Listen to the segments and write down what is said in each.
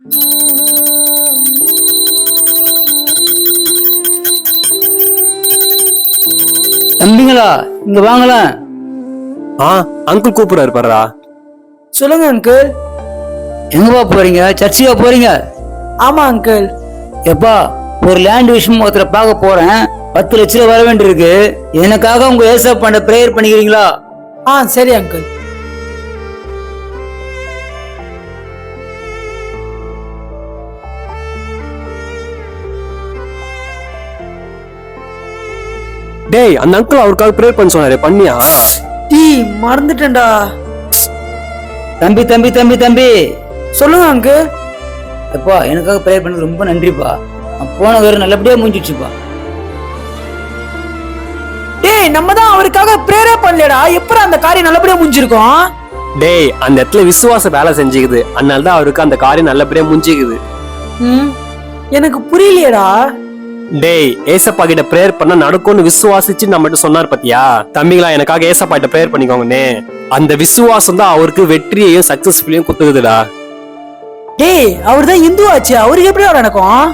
தம்பிங்களா, இங்க வாங்கலாம். அங்கிள் கூப்பிடுறாரு பாருடா. சொல்லுங்க அங்கிள். எங்கப்பா போறீங்க? சர்ச்சுக்கா போறீங்க? ஆமா அங்கிள். எப்பா, ஒரு லேண்ட் விஷயம் ஒருத்தரை பார்க்க போறேன். 10 லட்சம் ரூபாய் வர வேண்டியிருக்கு. எனக்காக உங்க ஏசப் பண்ண பிரேயர் பண்ணிக்கிறீங்களா? சரி அங்கிள். டேய், அந்த அங்கிள் அவருக்காக ப்ரேயர் பண்ண சொன்னாரு, பண்ணியா? மறந்துட்டேன்டா. தம்பி தம்பி தம்பி தம்பி, சொல்லுங்க அங்கிள். எப்பா, எனக்காக பிரேயர் பண்ணது ரொம்ப நன்றிப்பா. நான் போன வேற நல்லபடியா முடிஞ்சிடுச்சுப்பா. டேய், நம்ம தான் அவருக்காக பிரேயரே பண்ணலடா. எப்படி அந்த காரியம் நல்லபடியா முடிஞ்சிருக்கும்? டேய், அந்த இடத்துல விசுவாசம் வேலை செஞ்சுக்குது, அதனாலதான் அவருக்கு அந்த காரியம் நல்லபடியா முடிஞ்சுக்குது. எனக்கு புரியலையடா. டேய், ஏசப்பா கிட்ட பிரேயர் பண்ணா நடக்கும்னு விசுவாசிச்சு நம்மகிட்ட சொன்னார் பாத்தியா? தம்பிங்களா, எனக்காக ஏசப்பா கிட்ட பிரேயர் பண்ணிக்கோங்கன்னு. அந்த விசுவாசம் தான் அவருக்கு வெற்றியையும் சக்சஸ்ஃபுல்லையும் குத்துக்குதுடா. டேய், அவர் தான் இந்து ஆச்சு, அவருக்கு எப்படி நடக்கும்?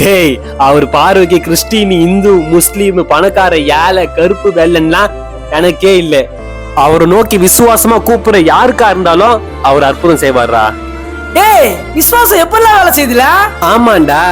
டேய், அவர் பார்வைக்கு கிறிஸ்டின், இந்து, முஸ்லீம், பணக்கார, ஏழை, கருப்பு, வெள்ளன்லாம் எனக்கே இல்ல. அவரை நோக்கி விசுவாசமா கூப்பிடுற யாருக்கா இருந்தாலும் அவர் அற்புதம் செய்வாரா. டேய், விசுவாசம் எப்பெல்லாம் வேலை செய்யுதுல? ஆமாண்டா.